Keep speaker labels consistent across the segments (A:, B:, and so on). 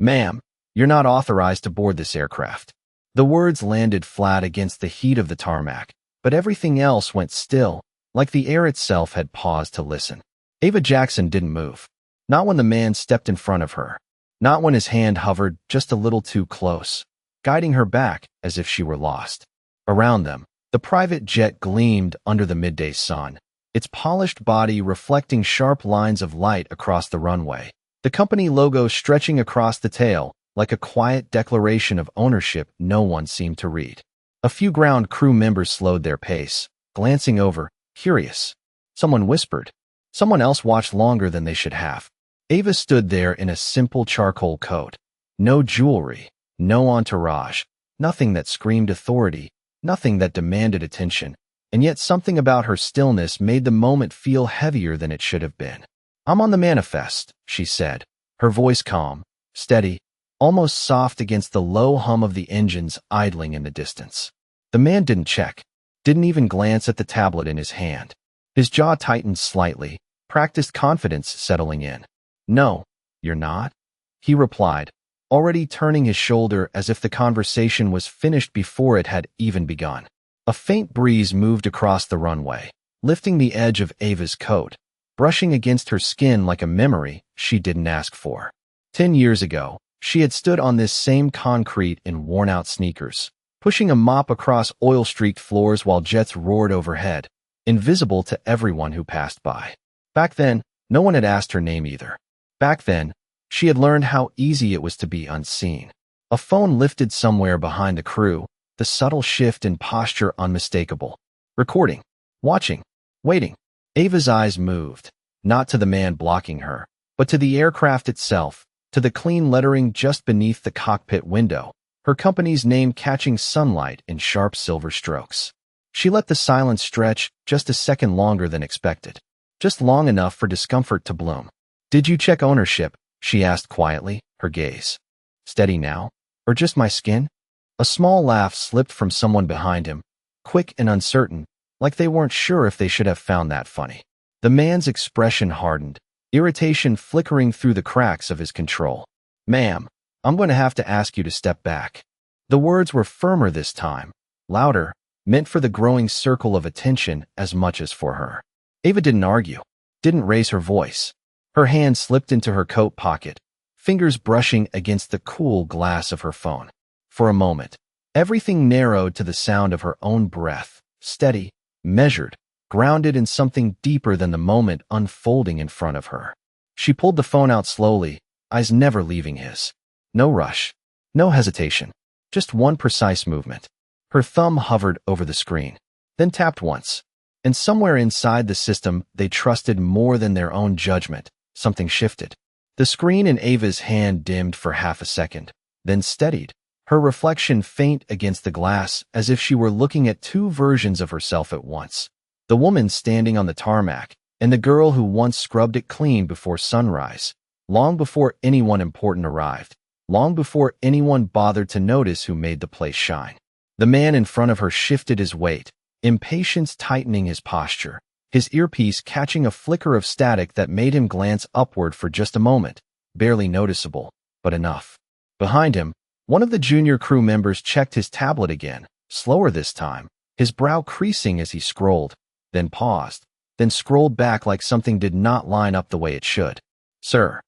A: "Ma'am, you're not authorized to board this aircraft." The words landed flat against the heat of the tarmac, but everything else went still, like the air itself had paused to listen. Ava Jackson didn't move. Not when the man stepped in front of her. Not when his hand hovered just a little too close, guiding her back as if she were lost. Around them, the private jet gleamed under the midday sun, its polished body reflecting sharp lines of light across the runway. The company logo stretching across the tail, like a quiet declaration of ownership no one seemed to read. A few ground crew members slowed their pace, glancing over, curious. Someone whispered. Someone else watched longer than they should have. Ava stood there in a simple charcoal coat. No jewelry, no entourage, nothing that screamed authority, nothing that demanded attention, and yet something about her stillness made the moment feel heavier than it should have been. "I'm on the manifest," she said, her voice calm, steady, almost soft against the low hum of the engines idling in the distance. The man didn't check, didn't even glance at the tablet in his hand. His jaw tightened slightly, practiced confidence settling in. "No, you're not," he replied, already turning his shoulder as if the conversation was finished before it had even begun. A faint breeze moved across the runway, lifting the edge of Ava's coat, brushing against her skin like a memory she didn't ask for. 10 years ago, she had stood on this same concrete in worn-out sneakers, pushing a mop across oil-streaked floors while jets roared overhead, invisible to everyone who passed by. Back then, no one had asked her name either. Back then, she had learned how easy it was to be unseen. A phone lifted somewhere behind the crew, the subtle shift in posture unmistakable. Recording, watching, waiting. Ava's eyes moved, not to the man blocking her, but to the aircraft itself, to the clean lettering just beneath the cockpit window, her company's name catching sunlight in sharp silver strokes. She let the silence stretch just a second longer than expected, just long enough for discomfort to bloom. "Did you check ownership?" she asked quietly, her gaze steady now, "or just my skin?" A small laugh slipped from someone behind him, quick and uncertain, like they weren't sure if they should have found that funny. The man's expression hardened, irritation flickering through the cracks of his control. "Ma'am, I'm going to have to ask you to step back." The words were firmer this time, louder, meant for the growing circle of attention as much as for her. Ava didn't argue, didn't raise her voice. Her hand slipped into her coat pocket, fingers brushing against the cool glass of her phone. For a moment, everything narrowed to the sound of her own breath, steady, measured, grounded in something deeper than the moment unfolding in front of her. She pulled the phone out slowly, eyes never leaving his. No rush, no hesitation, just one precise movement. Her thumb hovered over the screen, then tapped once, and somewhere inside the system they trusted more than their own judgment, something shifted. The screen in Ava's hand dimmed for half a second, then steadied, her reflection faint against the glass as if she were looking at two versions of herself at once. The woman standing on the tarmac, and the girl who once scrubbed it clean before sunrise, long before anyone important arrived, long before anyone bothered to notice who made the place shine. The man in front of her shifted his weight, impatience tightening his posture, his earpiece catching a flicker of static that made him glance upward for just a moment, barely noticeable, but enough. Behind him, one of the junior crew members checked his tablet again, slower this time, his brow creasing as he scrolled, then paused, then scrolled back like something did not line up the way it should. "Sir,"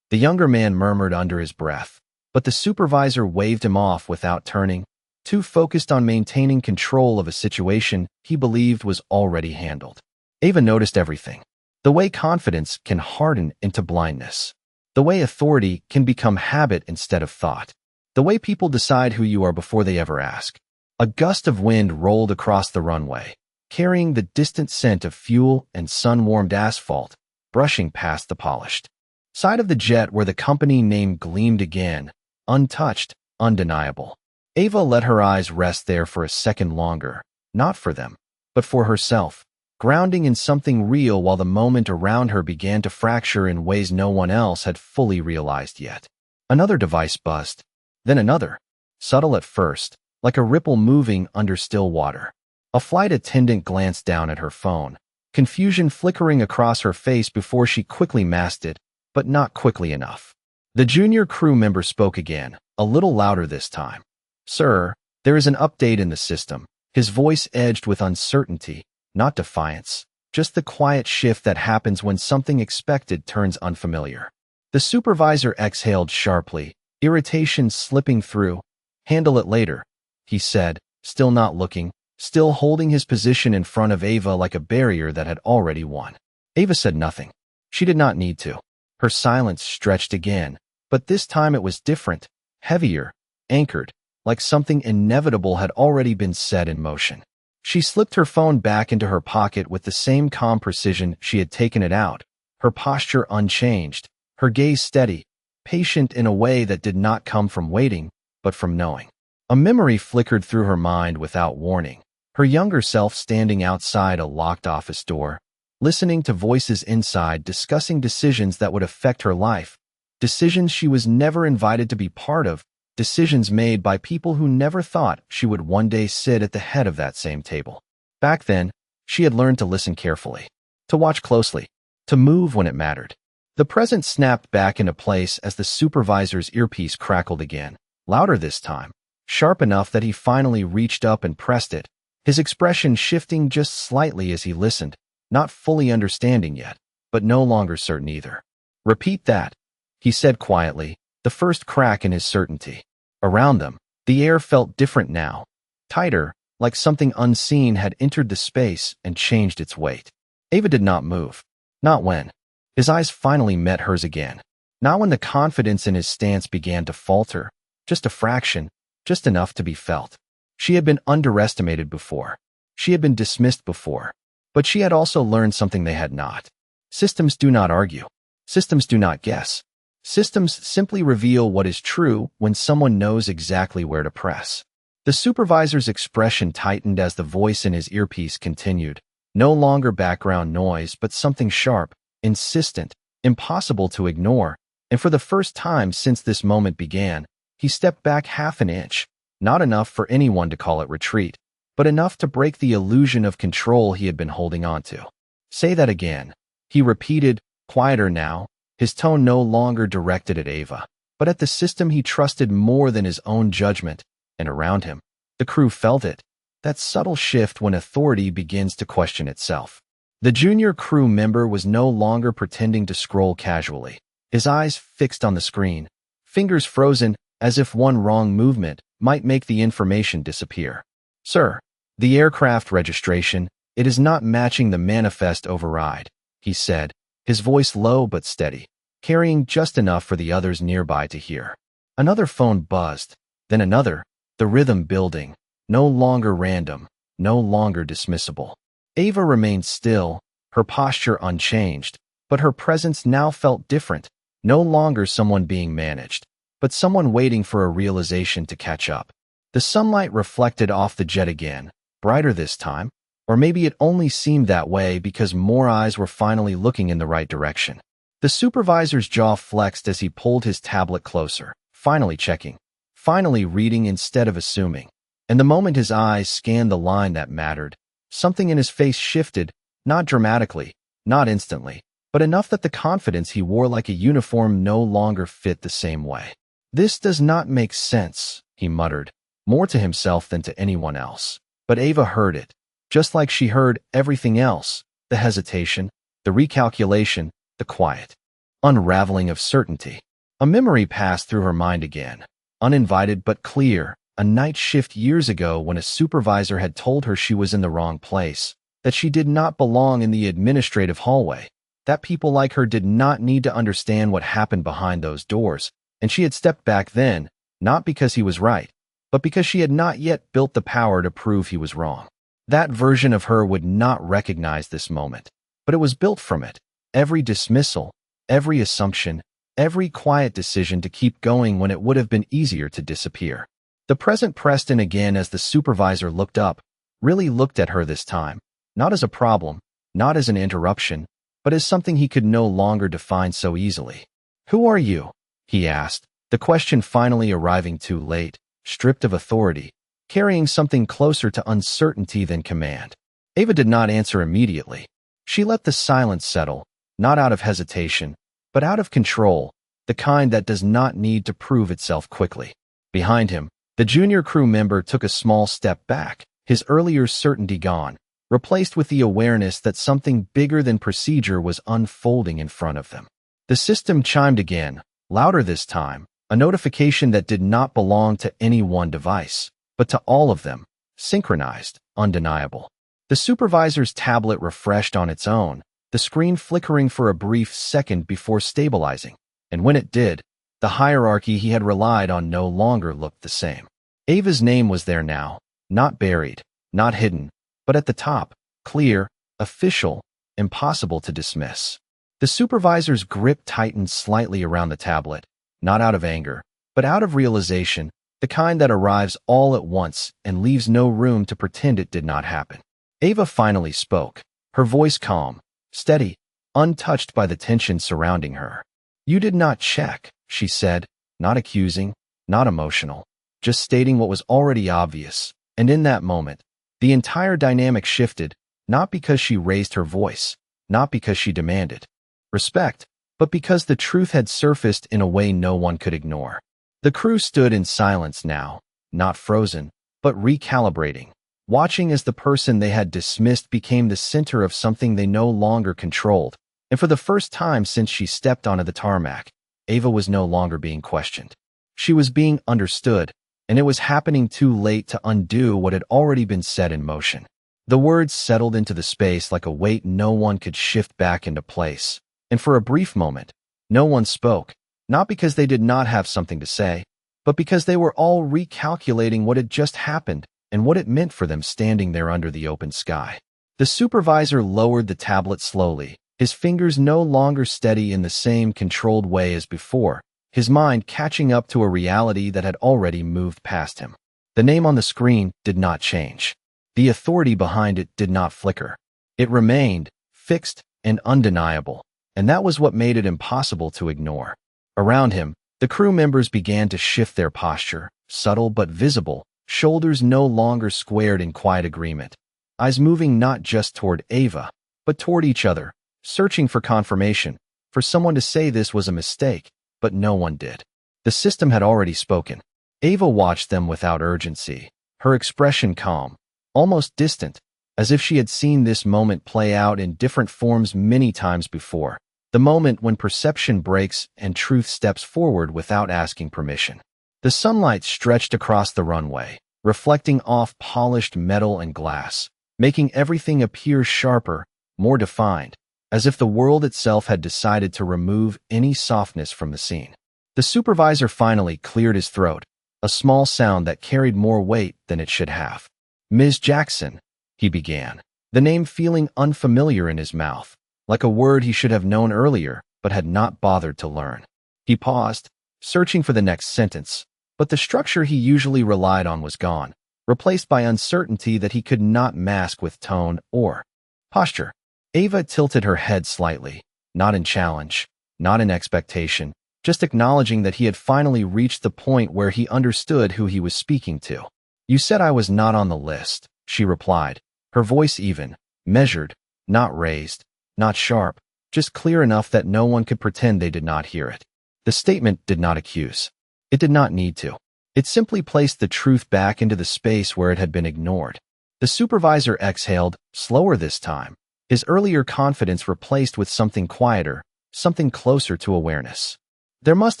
A: the younger man murmured under his breath, but the supervisor waved him off without turning, too focused on maintaining control of a situation he believed was already handled. Ava noticed everything. The way confidence can harden into blindness. The way authority can become habit instead of thought. The way people decide who you are before they ever ask. A gust of wind rolled across the runway, carrying the distant scent of fuel and sun-warmed asphalt, brushing past the polished side of the jet where the company name gleamed again, untouched, undeniable. Ava let her eyes rest there for a second longer, not for them, but for herself, grounding in something real while the moment around her began to fracture in ways no one else had fully realized yet. Another device buzzed, then another, subtle at first, like a ripple moving under still water. A flight attendant glanced down at her phone, confusion flickering across her face before she quickly masked it, but not quickly enough. The junior crew member spoke again, a little louder this time. Sir, there is an update in the system. His voice edged with uncertainty, not defiance, just the quiet shift that happens when something expected turns unfamiliar. The supervisor exhaled sharply, irritation slipping through. Handle it later, he said, still not looking, still holding his position in front of Ava like a barrier that had already won. Ava said nothing. She did not need to. Her silence stretched again, but this time it was different, heavier, anchored, like something inevitable had already been set in motion. She slipped her phone back into her pocket with the same calm precision she had taken it out, her posture unchanged, her gaze steady, patient in a way that did not come from waiting, but from knowing. A memory flickered through her mind without warning, her younger self standing outside a locked office door, listening to voices inside discussing decisions that would affect her life, decisions she was never invited to be part of, decisions made by people who never thought she would one day sit at the head of that same table. Back then, she had learned to listen carefully, to watch closely, to move when it mattered. The present snapped back into place as the supervisor's earpiece crackled again, louder this time, sharp enough that he finally reached up and pressed it, his expression shifting just slightly as he listened, not fully understanding yet, but no longer certain either. Repeat that, he said quietly, the first crack in his certainty. Around them, the air felt different now, tighter, like something unseen had entered the space and changed its weight. Ava did not move. Not when. His eyes finally met hers again. Not when the confidence in his stance began to falter, just a fraction, just enough to be felt. She had been underestimated before. She had been dismissed before. But she had also learned something they had not. Systems do not argue. Systems do not guess. Systems simply reveal what is true when someone knows exactly where to press. The supervisor's expression tightened as the voice in his earpiece continued, no longer background noise but something sharp, insistent, impossible to ignore, and for the first time since this moment began, he stepped back half an inch, not enough for anyone to call it retreat, but enough to break the illusion of control he had been holding on to. Say that again, he repeated, quieter now, his tone no longer directed at Ava, but at the system he trusted more than his own judgment, and around him. The crew felt it, that subtle shift when authority begins to question itself. The junior crew member was no longer pretending to scroll casually, his eyes fixed on the screen, fingers frozen as if one wrong movement might make the information disappear. Sir, the aircraft registration, it is not matching the manifest override, he said, his voice low but steady, carrying just enough for the others nearby to hear. Another phone buzzed, then another, the rhythm building, no longer random, no longer dismissible. Ava remained still, her posture unchanged, but her presence now felt different, no longer someone being managed, but someone waiting for a realization to catch up. The sunlight reflected off the jet again, brighter this time, or maybe it only seemed that way because more eyes were finally looking in the right direction. The supervisor's jaw flexed as he pulled his tablet closer, finally checking, finally reading instead of assuming. And the moment his eyes scanned the line that mattered, something in his face shifted, not dramatically, not instantly, but enough that the confidence he wore like a uniform no longer fit the same way. This does not make sense, he muttered, more to himself than to anyone else. But Ava heard it, just like she heard everything else, the hesitation, the recalculation, the quiet unraveling of certainty. A memory passed through her mind again, uninvited but clear, a night shift years ago when a supervisor had told her she was in the wrong place, that she did not belong in the administrative hallway, that people like her did not need to understand what happened behind those doors, and she had stepped back then, not because he was right, but because she had not yet built the power to prove he was wrong. That version of her would not recognize this moment, but it was built from it. Every dismissal, every assumption, every quiet decision to keep going when it would have been easier to disappear. The present pressed in again as the supervisor looked up, really looked at her this time, not as a problem, not as an interruption, but as something he could no longer define so easily. "Who are you?" he asked, the question finally arriving too late, stripped of authority, carrying something closer to uncertainty than command. Ava did not answer immediately. She let the silence settle, not out of hesitation, but out of control, the kind that does not need to prove itself quickly. Behind him, the junior crew member took a small step back, his earlier certainty gone, replaced with the awareness that something bigger than procedure was unfolding in front of them. The system chimed again, louder this time, a notification that did not belong to any one device, but to all of them, synchronized, undeniable. The supervisor's tablet refreshed on its own, the screen flickering for a brief second before stabilizing, and when it did, the hierarchy he had relied on no longer looked the same. Ava's name was there now, not buried, not hidden, but at the top, clear, official, impossible to dismiss. The supervisor's grip tightened slightly around the tablet, not out of anger, but out of realization, the kind that arrives all at once and leaves no room to pretend it did not happen. Ava finally spoke, her voice calm, steady, untouched by the tension surrounding her. "You did not check," she said, not accusing, not emotional, just stating what was already obvious, and in that moment, the entire dynamic shifted, not because she raised her voice, not because she demanded respect, but because the truth had surfaced in a way no one could ignore. The crew stood in silence now, not frozen, but recalibrating, watching as the person they had dismissed became the center of something they no longer controlled, and for the first time since she stepped onto the tarmac, Ava was no longer being questioned. She was being understood, and it was happening too late to undo what had already been set in motion. The words settled into the space like a weight no one could shift back into place, and for a brief moment, no one spoke, not because they did not have something to say, but because they were all recalculating what had just happened and what it meant for them standing there under the open sky. The supervisor lowered the tablet slowly, his fingers no longer steady in the same controlled way as before, his mind catching up to a reality that had already moved past him. The name on the screen did not change. The authority behind it did not flicker. It remained, fixed and undeniable, and that was what made it impossible to ignore. Around him, the crew members began to shift their posture, subtle but visible, shoulders no longer squared in quiet agreement, eyes moving not just toward Ava, but toward each other, searching for confirmation, for someone to say this was a mistake, but no one did. The system had already spoken. Ava watched them without urgency, her expression calm, almost distant, as if she had seen this moment play out in different forms many times before, the moment when perception breaks and truth steps forward without asking permission. The sunlight stretched across the runway, reflecting off polished metal and glass, making everything appear sharper, more defined, as if the world itself had decided to remove any softness from the scene. The supervisor finally cleared his throat, a small sound that carried more weight than it should have. "Ms. Jackson," he began, the name feeling unfamiliar in his mouth, like a word he should have known earlier but had not bothered to learn. He paused, searching for the next sentence, but the structure he usually relied on was gone, replaced by uncertainty that he could not mask with tone or posture. Ava tilted her head slightly, not in challenge, not in expectation, just acknowledging that he had finally reached the point where he understood who he was speaking to. "You said I was not on the list," she replied, her voice even, measured, not raised, not sharp, just clear enough that no one could pretend they did not hear it. The statement did not accuse. It did not need to. It simply placed the truth back into the space where it had been ignored. The supervisor exhaled, slower this time, his earlier confidence replaced with something quieter, something closer to awareness. "There must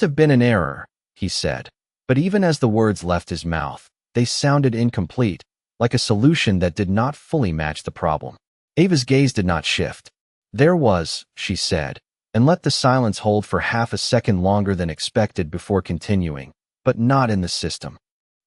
A: have been an error," he said, but even as the words left his mouth, they sounded incomplete, like a solution that did not fully match the problem. Ava's gaze did not shift. "There was," she said, and let the silence hold for half a second longer than expected before continuing, "but not in the system."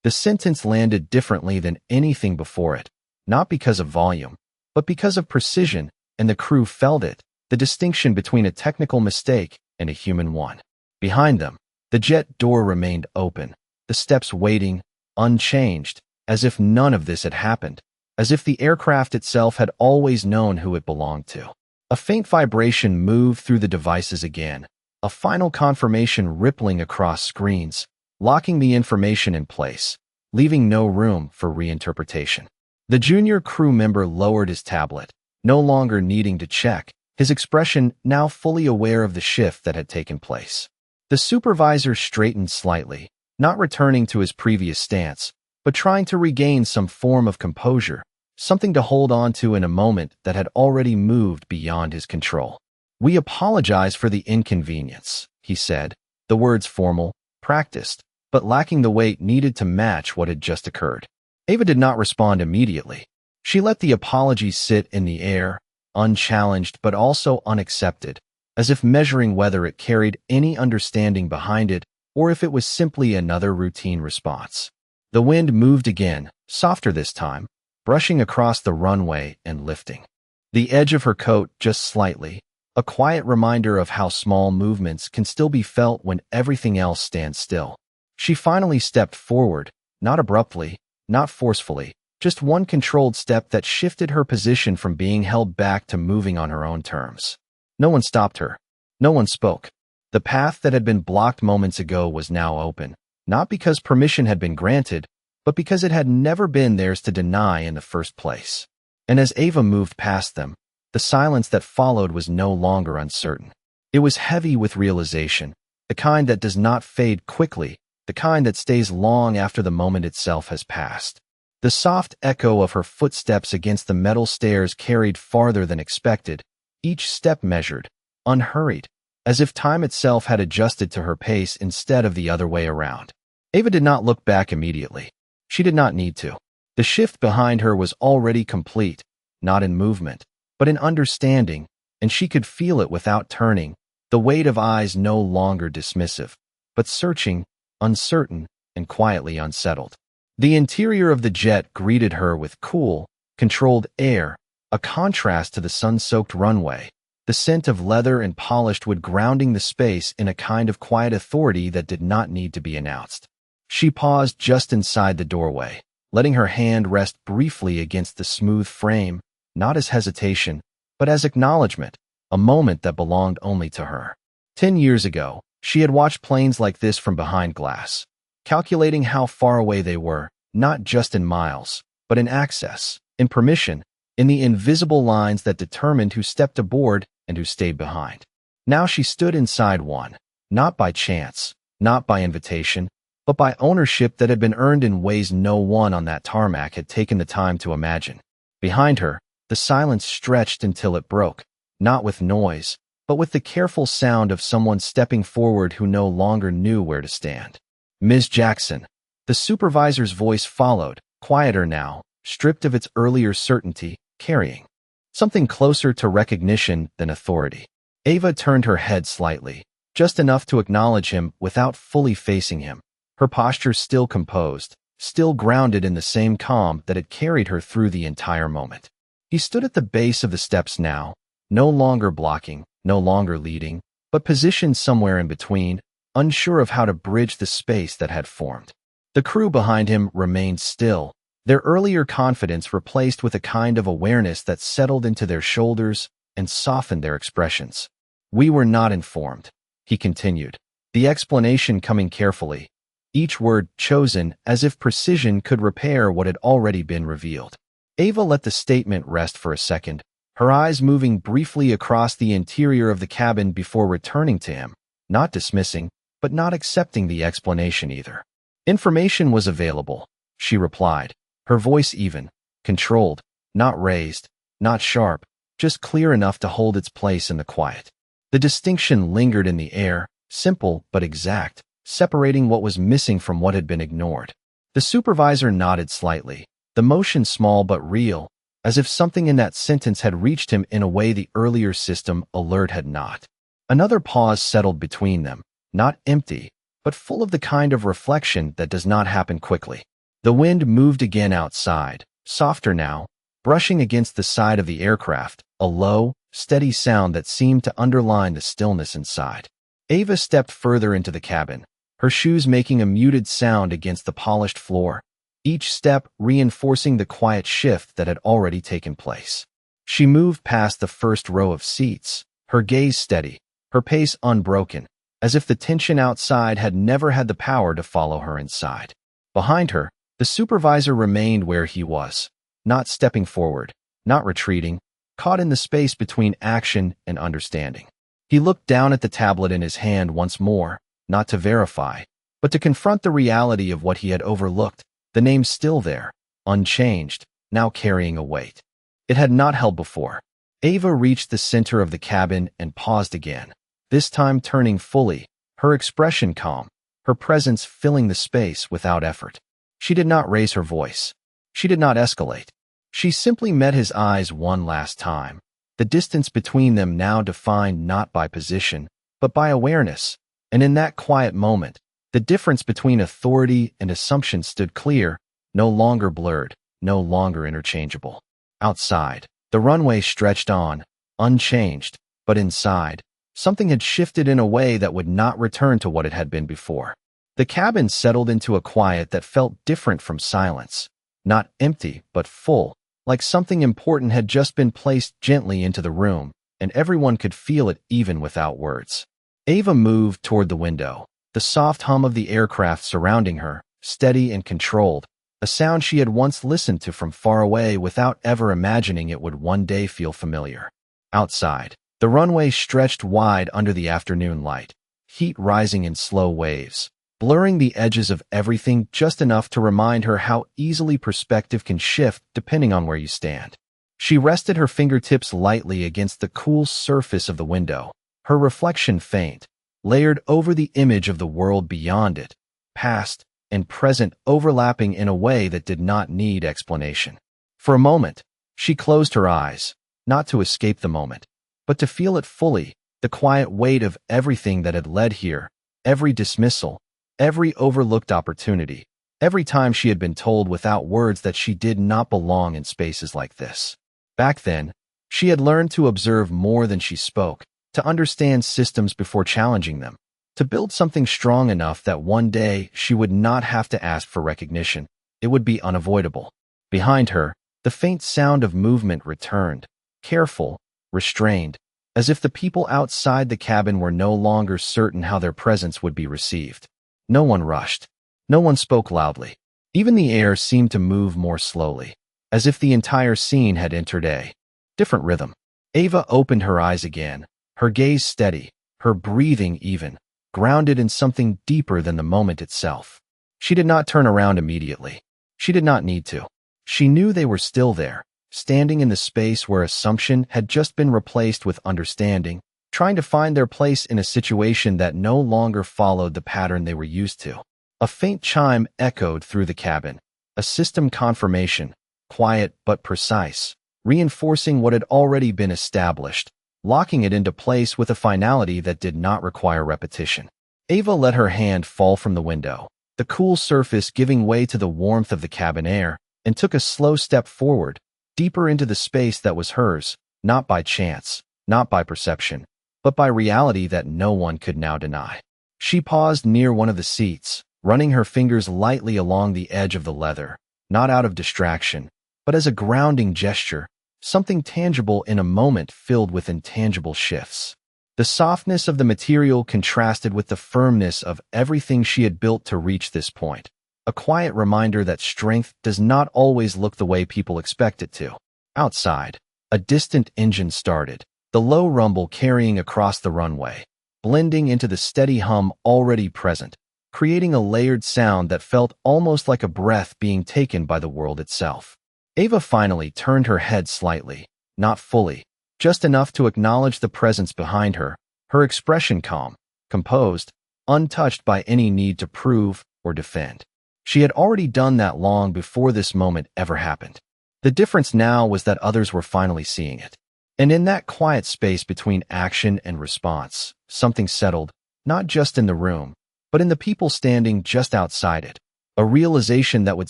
A: The sentence landed differently than anything before it, not because of volume, but because of precision, and the crew felt it, the distinction between a technical mistake and a human one. Behind them, the jet door remained open, the steps waiting, unchanged, as if none of this had happened, as if the aircraft itself had always known who it belonged to. A faint vibration moved through the devices again, a final confirmation rippling across screens, locking the information in place, leaving no room for reinterpretation. The junior crew member lowered his tablet, no longer needing to check, his expression now fully aware of the shift that had taken place. The supervisor straightened slightly, not returning to his previous stance, but trying to regain some form of composure, something to hold on to in a moment that had already moved beyond his control. "We apologize for the inconvenience," he said, the words formal, practiced, but lacking the weight needed to match what had just occurred. Ava did not respond immediately. She let the apology sit in the air, unchallenged but also unaccepted, as if measuring whether it carried any understanding behind it or if it was simply another routine response. The wind moved again, softer this time, brushing across the runway and lifting the edge of her coat just slightly, a quiet reminder of how small movements can still be felt when everything else stands still. She finally stepped forward, not abruptly, not forcefully, just one controlled step that shifted her position from being held back to moving on her own terms. No one stopped her. No one spoke. The path that had been blocked moments ago was now open, not because permission had been granted, but because it had never been theirs to deny in the first place. And as Ava moved past them, the silence that followed was no longer uncertain. It was heavy with realization, the kind that does not fade quickly, the kind that stays long after the moment itself has passed. The soft echo of her footsteps against the metal stairs carried farther than expected, each step measured, unhurried, as if time itself had adjusted to her pace instead of the other way around. Ava did not look back immediately. She did not need to. The shift behind her was already complete, not in movement, but in understanding, and she could feel it without turning, the weight of eyes no longer dismissive, but searching, uncertain, and quietly unsettled. The interior of the jet greeted her with cool, controlled air, a contrast to the sun-soaked runway, the scent of leather and polished wood grounding the space in a kind of quiet authority that did not need to be announced. She paused just inside the doorway, letting her hand rest briefly against the smooth frame, not as hesitation, but as acknowledgement, a moment that belonged only to her. 10 years ago, she had watched planes like this from behind glass, calculating how far away they were, not just in miles, but in access, in permission, in the invisible lines that determined who stepped aboard and who stayed behind. Now she stood inside one, not by chance, not by invitation, but by ownership that had been earned in ways no one on that tarmac had taken the time to imagine. Behind her, the silence stretched until it broke, not with noise, but with the careful sound of someone stepping forward who no longer knew where to stand. "Ms. Jackson." The supervisor's voice followed, quieter now, stripped of its earlier certainty, carrying something closer to recognition than authority. Ava turned her head slightly, just enough to acknowledge him without fully facing him, her posture still composed, still grounded in the same calm that had carried her through the entire moment. He stood at the base of the steps now, no longer blocking, no longer leading, but positioned somewhere in between, unsure of how to bridge the space that had formed. The crew behind him remained still, their earlier confidence replaced with a kind of awareness that settled into their shoulders and softened their expressions. "We were not informed," he continued, the explanation coming carefully, each word chosen as if precision could repair what had already been revealed. Ava let the statement rest for a second, her eyes moving briefly across the interior of the cabin before returning to him, not dismissing, but not accepting the explanation either. "Information was available," she replied, her voice even, controlled, not raised, not sharp, just clear enough to hold its place in the quiet. The distinction lingered in the air, simple but exact, separating what was missing from what had been ignored. The supervisor nodded slightly, the motion small but real, as if something in that sentence had reached him in a way the earlier system alert had not. Another pause settled between them, not empty, but full of the kind of reflection that does not happen quickly. The wind moved again outside, softer now, brushing against the side of the aircraft, a low, steady sound that seemed to underline the stillness inside. Ava stepped further into the cabin, her shoes making a muted sound against the polished floor, each step reinforcing the quiet shift that had already taken place. She moved past the first row of seats, her gaze steady, her pace unbroken, as if the tension outside had never had the power to follow her inside. Behind her, the supervisor remained where he was, not stepping forward, not retreating, caught in the space between action and understanding. He looked down at the tablet in his hand once more, not to verify, but to confront the reality of what he had overlooked, the name still there, unchanged, now carrying a weight it had not held before. Ava reached the center of the cabin and paused again, this time turning fully, her expression calm, her presence filling the space without effort. She did not raise her voice. She did not escalate. She simply met his eyes one last time, the distance between them now defined not by position, but by awareness. And in that quiet moment, the difference between authority and assumption stood clear, no longer blurred, no longer interchangeable. Outside, the runway stretched on, unchanged, but inside, something had shifted in a way that would not return to what it had been before. The cabin settled into a quiet that felt different from silence, not empty, but full, like something important had just been placed gently into the room, and everyone could feel it even without words. Ava moved toward the window, the soft hum of the aircraft surrounding her, steady and controlled, a sound she had once listened to from far away without ever imagining it would one day feel familiar. Outside, the runway stretched wide under the afternoon light, heat rising in slow waves, blurring the edges of everything just enough to remind her how easily perspective can shift depending on where you stand. She rested her fingertips lightly against the cool surface of the window, her reflection faint, layered over the image of the world beyond it, past and present overlapping in a way that did not need explanation. For a moment, she closed her eyes, not to escape the moment, but to feel it fully, the quiet weight of everything that had led here, every dismissal, every overlooked opportunity, every time she had been told without words that she did not belong in spaces like this. Back then, she had learned to observe more than she spoke, to understand systems before challenging them, to build something strong enough that one day she would not have to ask for recognition. It would be unavoidable. Behind her, the faint sound of movement returned, careful, restrained, as if the people outside the cabin were no longer certain how their presence would be received. No one rushed. No one spoke loudly. Even the air seemed to move more slowly, as if the entire scene had entered a different rhythm. Ava opened her eyes again, her gaze steady, her breathing even, grounded in something deeper than the moment itself. She did not turn around immediately. She did not need to. She knew they were still there, standing in the space where assumption had just been replaced with understanding, trying to find their place in a situation that no longer followed the pattern they were used to. A faint chime echoed through the cabin, a system confirmation, quiet but precise, reinforcing what had already been established, locking it into place with a finality that did not require repetition. Ava let her hand fall from the window, the cool surface giving way to the warmth of the cabin air, and took a slow step forward, deeper into the space that was hers, not by chance, not by perception, but by reality that no one could now deny. She paused near one of the seats, running her fingers lightly along the edge of the leather, not out of distraction, but as a grounding gesture, something tangible in a moment filled with intangible shifts. The softness of the material contrasted with the firmness of everything she had built to reach this point, a quiet reminder that strength does not always look the way people expect it to. Outside, a distant engine started, the low rumble carrying across the runway, blending into the steady hum already present, creating a layered sound that felt almost like a breath being taken by the world itself. Ava finally turned her head slightly, not fully, just enough to acknowledge the presence behind her, her expression calm, composed, untouched by any need to prove or defend. She had already done that long before this moment ever happened. The difference now was that others were finally seeing it. And in that quiet space between action and response, something settled, not just in the room, but in the people standing just outside it. A realization that would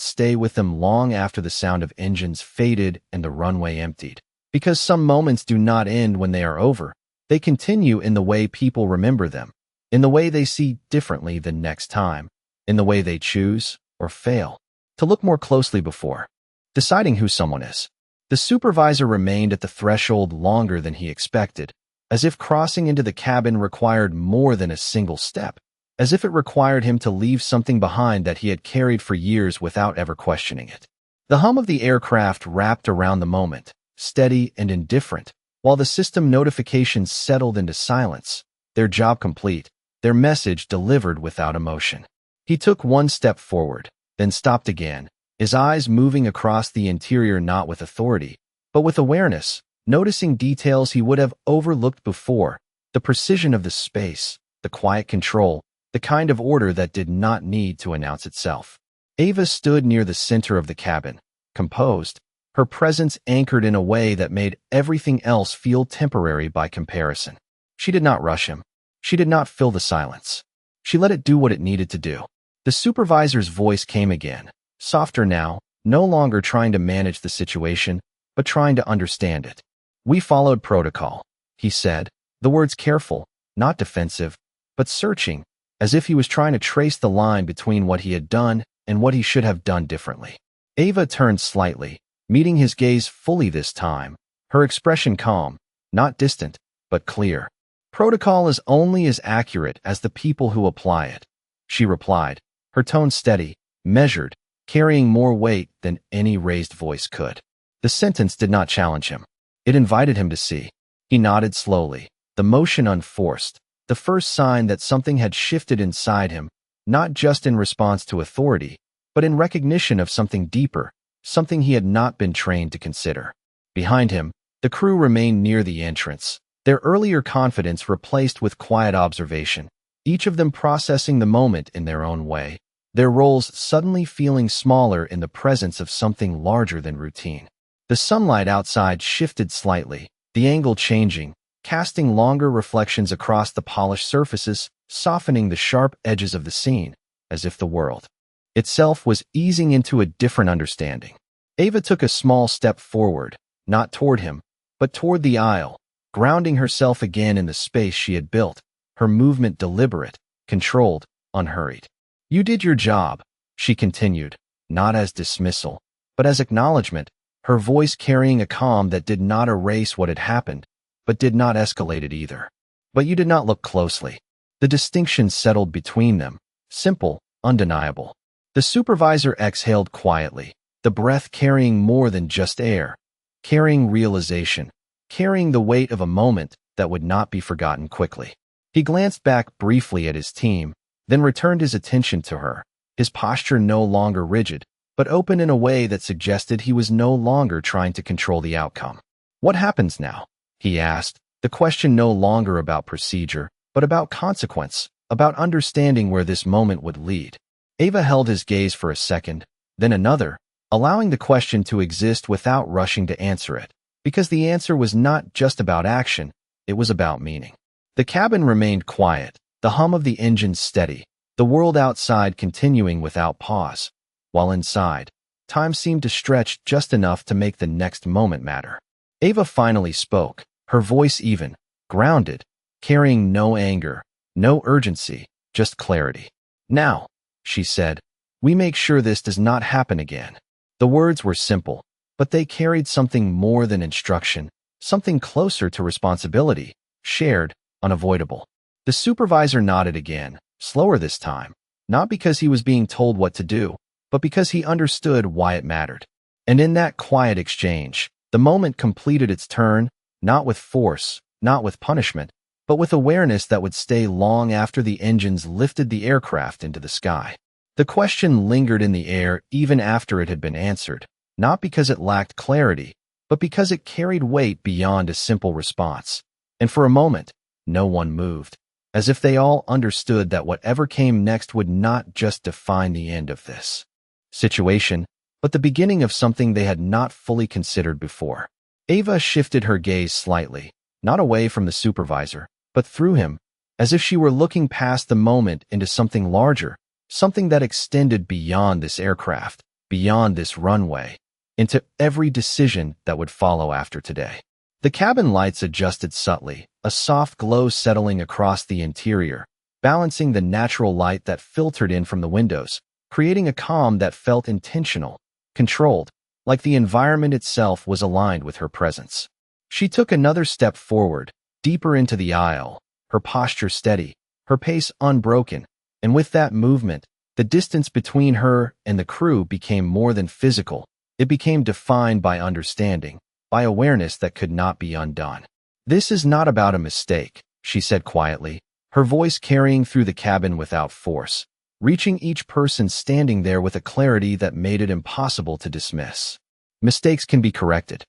A: stay with them long after the sound of engines faded and the runway emptied. Because some moments do not end when they are over. They continue in the way people remember them, in the way they see differently the next time, in the way they choose, or fail, to look more closely before deciding who someone is. The supervisor remained at the threshold longer than he expected, as if crossing into the cabin required more than a single step, as if it required him to leave something behind that he had carried for years without ever questioning it. The hum of the aircraft wrapped around the moment, steady and indifferent, while the system notifications settled into silence, their job complete, their message delivered without emotion. He took one step forward, then stopped again, his eyes moving across the interior not with authority, but with awareness, noticing details he would have overlooked before, the precision of the space, the quiet control, the kind of order that did not need to announce itself. Ava stood near the center of the cabin, composed, her presence anchored in a way that made everything else feel temporary by comparison. She did not rush him. She did not fill the silence. She let it do what it needed to do. The supervisor's voice came again, softer now, no longer trying to manage the situation, but trying to understand it. "We followed protocol," he said, the words careful, not defensive, but searching, as if he was trying to trace the line between what he had done and what he should have done differently. Ava turned slightly, meeting his gaze fully this time, her expression calm, not distant, but clear. "Protocol is only as accurate as the people who apply it," she replied, her tone steady, measured, carrying more weight than any raised voice could. The sentence did not challenge him. It invited him to see. He nodded slowly, the motion unforced, the first sign that something had shifted inside him, not just in response to authority, but in recognition of something deeper, something he had not been trained to consider. Behind him, the crew remained near the entrance, their earlier confidence replaced with quiet observation, each of them processing the moment in their own way, their roles suddenly feeling smaller in the presence of something larger than routine. The sunlight outside shifted slightly, the angle changing, casting longer reflections across the polished surfaces, softening the sharp edges of the scene, as if the world itself was easing into a different understanding. Ava took a small step forward, not toward him, but toward the aisle, grounding herself again in the space she had built, her movement deliberate, controlled, unhurried. "You did your job," she continued, not as dismissal, but as acknowledgement, her voice carrying a calm that did not erase what had happened, but did not escalate it either. "But you did not look closely." The distinction settled between them, simple, undeniable. The supervisor exhaled quietly, the breath carrying more than just air, carrying realization, carrying the weight of a moment that would not be forgotten quickly. He glanced back briefly at his team, then returned his attention to her, his posture no longer rigid, but open in a way that suggested he was no longer trying to control the outcome. "What happens now?" he asked, the question no longer about procedure, but about consequence, about understanding where this moment would lead. Ava held his gaze for a second, then another, allowing the question to exist without rushing to answer it, because the answer was not just about action, it was about meaning. The cabin remained quiet, the hum of the engine steady, the world outside continuing without pause, while inside, time seemed to stretch just enough to make the next moment matter. Ava finally spoke, her voice even, grounded, carrying no anger, no urgency, just clarity. "Now," she said, "we make sure this does not happen again." The words were simple, but they carried something more than instruction, something closer to responsibility, shared, unavoidable. The supervisor nodded again, slower this time, not because he was being told what to do, but because he understood why it mattered. And in that quiet exchange, the moment completed its turn, not with force, not with punishment, but with awareness that would stay long after the engines lifted the aircraft into the sky. The question lingered in the air even after it had been answered, not because it lacked clarity, but because it carried weight beyond a simple response. And for a moment, no one moved, as if they all understood that whatever came next would not just define the end of this situation, but the beginning of something they had not fully considered before. Ava shifted her gaze slightly, not away from the supervisor, but through him, as if she were looking past the moment into something larger, something that extended beyond this aircraft, beyond this runway, into every decision that would follow after today. The cabin lights adjusted subtly, a soft glow settling across the interior, balancing the natural light that filtered in from the windows, creating a calm that felt intentional, controlled, like the environment itself was aligned with her presence. She took another step forward, deeper into the aisle, her posture steady, her pace unbroken, and with that movement, the distance between her and the crew became more than physical. It became defined by understanding, by awareness that could not be undone. "This is not about a mistake," she said quietly, her voice carrying through the cabin without force, reaching each person standing there with a clarity that made it impossible to dismiss. Mistakes can be corrected.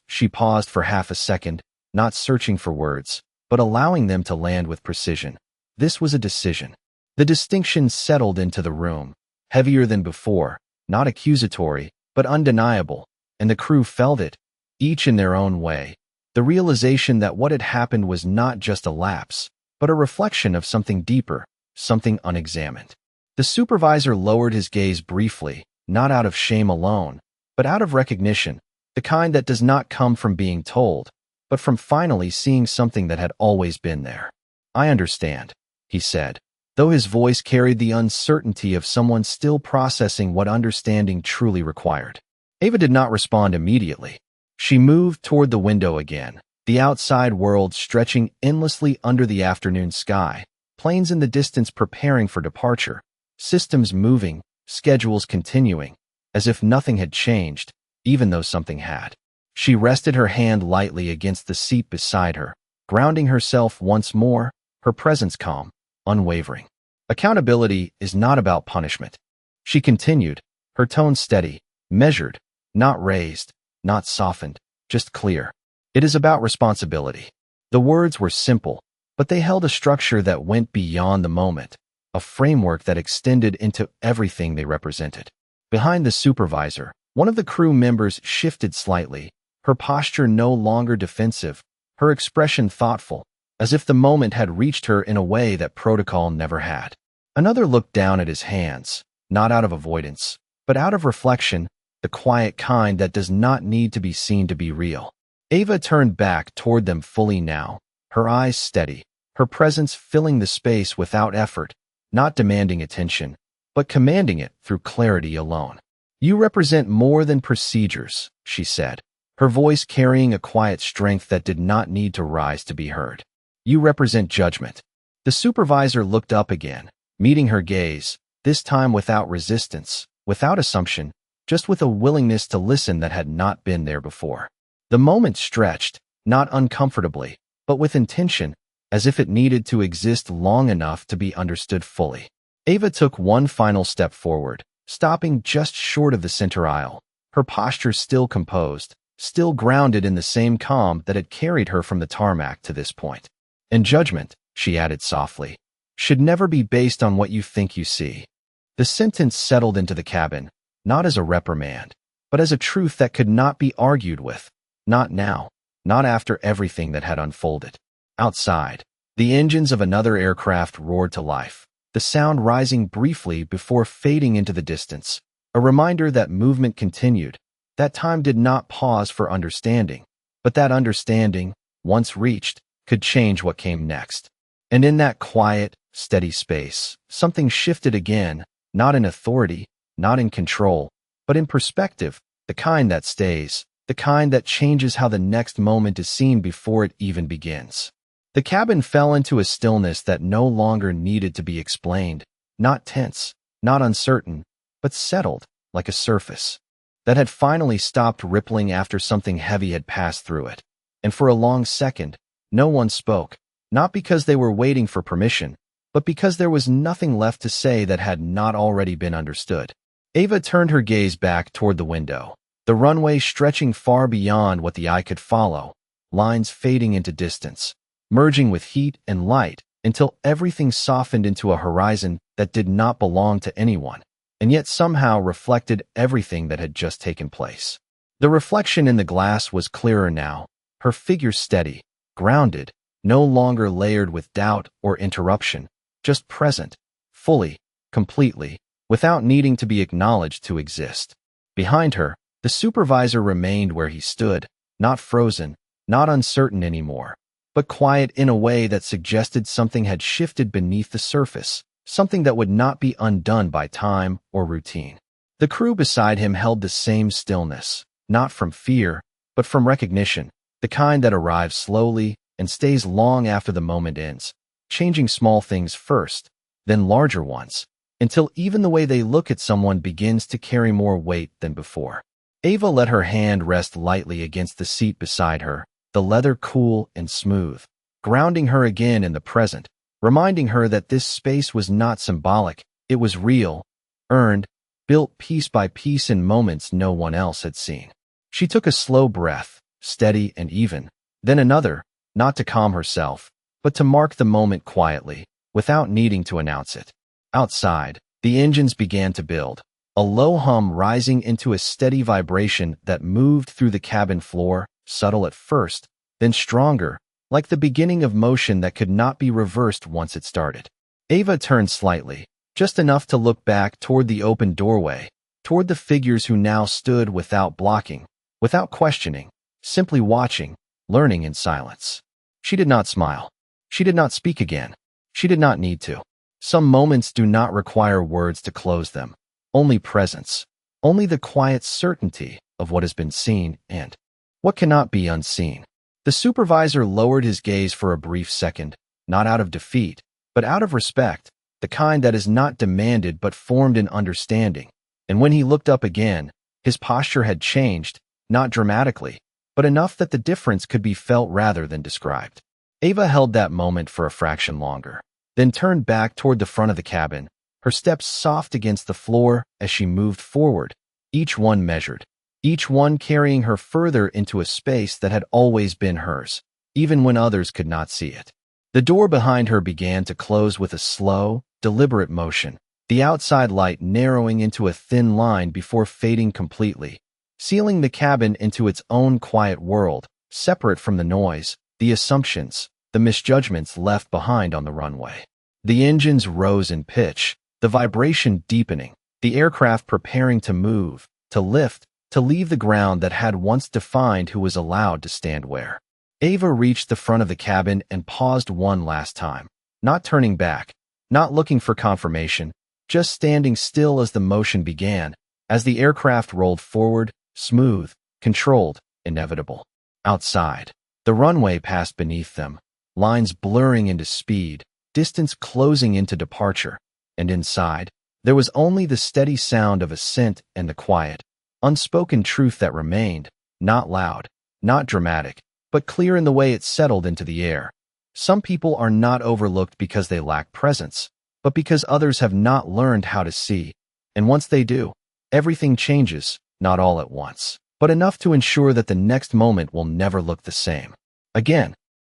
A: She paused for half a second, not searching for words, but allowing them to land with precision. This was a decision. The distinction settled into the room, heavier than before, not accusatory, but undeniable, and the crew felt it, each in their own way. The realization that what had happened was not just a lapse, but a reflection of something deeper, something unexamined. The supervisor lowered his gaze briefly, not out of shame alone, but out of recognition, the kind that does not come from being told, but from finally seeing something that had always been there. "I understand," he said, though his voice carried the uncertainty of someone still processing what understanding truly required. Ava did not respond immediately. She moved toward the window again, the outside world stretching endlessly under the afternoon sky, planes in the distance preparing for departure, systems moving, schedules continuing, as if nothing had changed, even though something had. She rested her hand lightly against the seat beside her, grounding herself once more, her presence calm, unwavering. "Accountability is not about punishment," she continued, her tone steady, measured, not raised, not softened, just clear. "It is about responsibility." The words were simple, but they held a structure that went beyond the moment, a framework that extended into everything they represented. Behind the supervisor, one of the crew members shifted slightly, her posture no longer defensive, her expression thoughtful, as if the moment had reached her in a way that protocol never had. Another looked down at his hands, not out of avoidance, but out of reflection, the quiet kind that does not need to be seen to be real. Ava turned back toward them fully now, her eyes steady, her presence filling the space without effort, not demanding attention, but commanding it through clarity alone. "You represent more than procedures," she said, her voice carrying a quiet strength that did not need to rise to be heard. "You represent judgment." The supervisor looked up again, meeting her gaze, this time without resistance, without assumption, just with a willingness to listen that had not been there before. The moment stretched, not uncomfortably, but with intention, as if it needed to exist long enough to be understood fully. Ava took one final step forward, stopping just short of the center aisle, her posture still composed, still grounded in the same calm that had carried her from the tarmac to this point. "And judgment," she added softly, "should never be based on what you think you see." The sentence settled into the cabin, not as a reprimand, but as a truth that could not be argued with. Not now, not after everything that had unfolded. Outside, the engines of another aircraft roared to life, the sound rising briefly before fading into the distance, a reminder that movement continued, that time did not pause for understanding, but that understanding, once reached, could change what came next. And in that quiet, steady space, something shifted again, not in authority, not in control, but in perspective, the kind that stays, the kind that changes how the next moment is seen before it even begins. The cabin fell into a stillness that no longer needed to be explained, not tense, not uncertain, but settled, like a surface that had finally stopped rippling after something heavy had passed through it. And for a long second, no one spoke, not because they were waiting for permission, but because there was nothing left to say that had not already been understood. Ava turned her gaze back toward the window, the runway stretching far beyond what the eye could follow, lines fading into distance, merging with heat and light until everything softened into a horizon that did not belong to anyone, and yet somehow reflected everything that had just taken place. The reflection in the glass was clearer now, her figure steady, grounded, no longer layered with doubt or interruption, just present, fully, completely, without needing to be acknowledged to exist. Behind her, the supervisor remained where he stood, not frozen, not uncertain anymore, but quiet in a way that suggested something had shifted beneath the surface, something that would not be undone by time or routine. The crew beside him held the same stillness, not from fear, but from recognition, the kind that arrives slowly and stays long after the moment ends, changing small things first, then larger ones, until even the way they look at someone begins to carry more weight than before. Ava let her hand rest lightly against the seat beside her, the leather cool and smooth, grounding her again in the present, reminding her that this space was not symbolic, it was real, earned, built piece by piece in moments no one else had seen. She took a slow breath, steady and even, then another, not to calm herself, but to mark the moment quietly, without needing to announce it. Outside, the engines began to build, a low hum rising into a steady vibration that moved through the cabin floor, subtle at first, then stronger, like the beginning of motion that could not be reversed once it started. Ava turned slightly, just enough to look back toward the open doorway, toward the figures who now stood without blocking, without questioning, simply watching, learning in silence. She did not smile. She did not speak again. She did not need to. Some moments do not require words to close them. Only presence. Only the quiet certainty of what has been seen and what cannot be unseen. The supervisor lowered his gaze for a brief second, not out of defeat, but out of respect, the kind that is not demanded but formed in understanding. And when he looked up again, his posture had changed, not dramatically, but enough that the difference could be felt rather than described. Ava held that moment for a fraction longer, then turned back toward the front of the cabin, her steps soft against the floor as she moved forward, each one measured, each one carrying her further into a space that had always been hers, even when others could not see it. The door behind her began to close with a slow, deliberate motion, the outside light narrowing into a thin line before fading completely, sealing the cabin into its own quiet world, separate from the noise, the assumptions, the misjudgments left behind on the runway. The engines rose in pitch, the vibration deepening, the aircraft preparing to move, to lift, to leave the ground that had once defined who was allowed to stand where. Ava reached the front of the cabin and paused one last time, not turning back, not looking for confirmation, just standing still as the motion began, as the aircraft rolled forward, smooth, controlled, inevitable. Outside, the runway passed beneath them, lines blurring into speed, distance closing into departure, and inside, there was only the steady sound of ascent and the quiet, unspoken truth that remained, not loud, not dramatic, but clear in the way it settled into the air. Some people are not overlooked because they lack presence, but because others have not learned how to see. And once they do, everything changes, not all at once, but enough to ensure that the next moment will never look the same again.